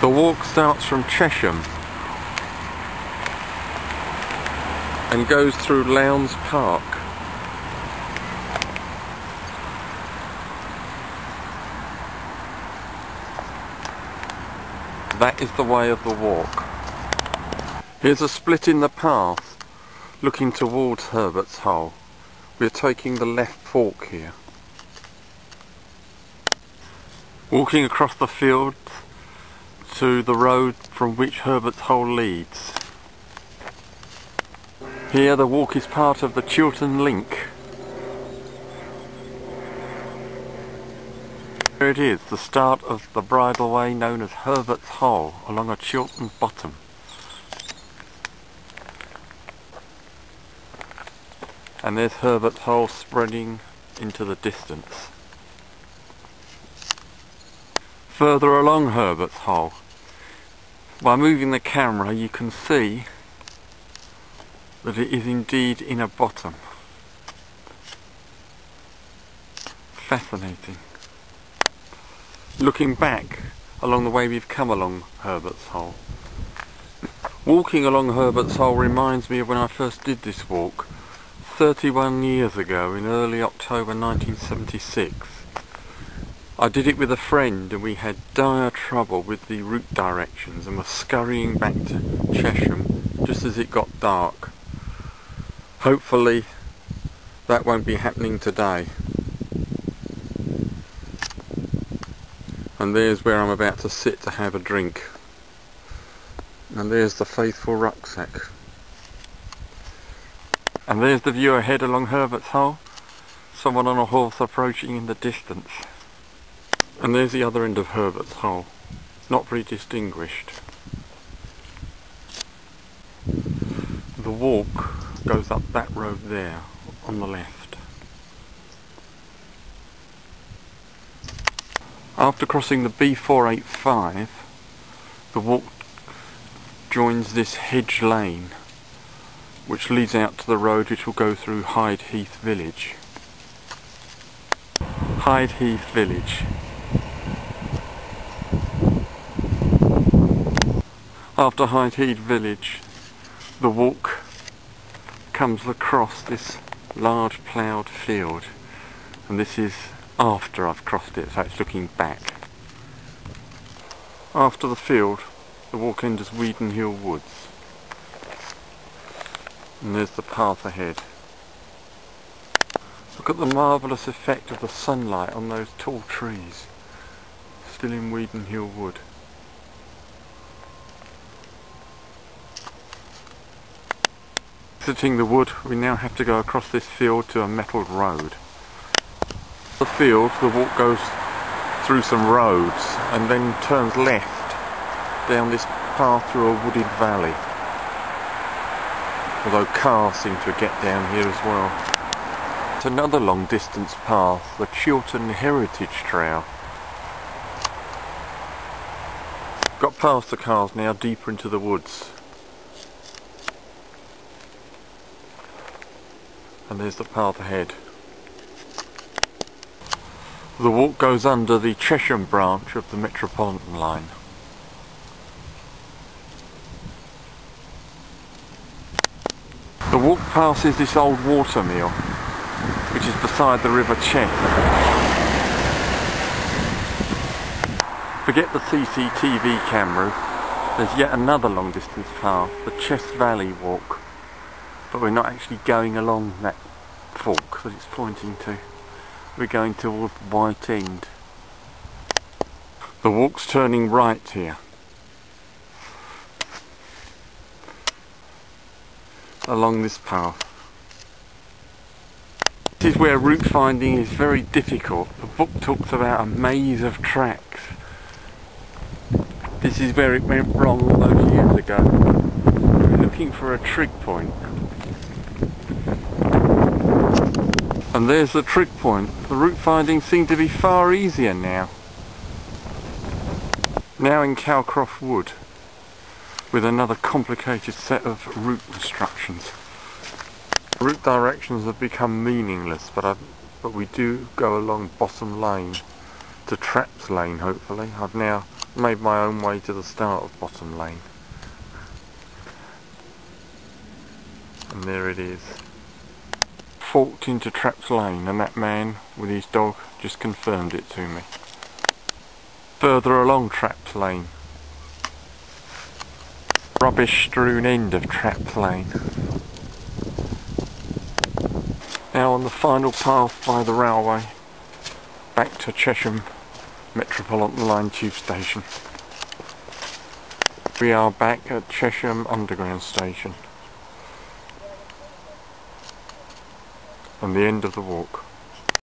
The walk starts from Chesham and goes through Lowndes Park. That is the way of the walk. Here's a split in the path looking towards Herbert's Hole. We're taking the left fork here. Walking across the field to the road from which Herbert's Hole leads. Here the walk is part of the Chiltern Link. Here it is, the start of the bridleway known as Herbert's Hole along a Chiltern bottom. And there's Herbert's Hole spreading into the distance. Further along Herbert's Hole, by moving the camera you can see that it is indeed in a bottom. Fascinating. Looking back along the way we've come along Herbert's Hole. Walking along Herbert's Hole reminds me of when I first did this walk 31 years ago in early October 1976. I did it with a friend and we had dire trouble with the route directions and were scurrying back to Chesham just as it got dark. Hopefully that won't be happening today. And there's where I'm about to sit to have a drink. And there's the faithful rucksack. And there's the view ahead along Herbert's Hole. Someone on a horse approaching in the distance. And there's the other end of Herbert's Hole. Not very distinguished. The walk goes up that road there on the left. After crossing the B485, the walk joins this hedge lane which leads out to the road which will go through Hyde Heath village. Hyde Heath village. After Hyde Heath village, the walk comes across this large ploughed field, and this is after I've crossed it, so it's looking back. After the field, the walk enters Weedon Hill Woods. And there's the path ahead. Look at the marvellous effect of the sunlight on those tall trees, still in Weedon Hill Wood. Exiting the wood, we now have to go across this field to a metalled road. The field, the walk goes through some roads and then turns left down this path through a wooded valley. Although cars seem to get down here as well. It's another long distance path, the Chiltern Heritage Trail. Got past the cars now, deeper into the woods. And there's the path ahead. The walk goes under the Chesham branch of the Metropolitan line. The walk passes this old water mill, which is beside the River Chesham. Forget the CCTV cameras, there's yet another long distance path, the Chess Valley walk. But we're not actually going along that fork that it's pointing to. We're going towards White End. The walk's turning right here. Along this path. This is where route finding is very difficult. The book talks about a maze of tracks. This is where it went wrong all those years ago. We're looking for a trig point. And there's the trig point. The route finding seemed to be far easier now. Now in Calcroft Wood, with another complicated set of route instructions. Route directions have become meaningless, but we do go along Bottom Lane to Traps Lane, hopefully. I've now Made my own way to the start of Bottom Lane. And there it is. Forked into Traps Lane, and that man with his dog just confirmed it to me. Further along Traps Lane. Rubbish strewn end of Traps Lane. Now on the final path by the railway, back to Chesham Metropolitan Line Tube Station. We are back at Chesham Underground Station. And the end of the walk.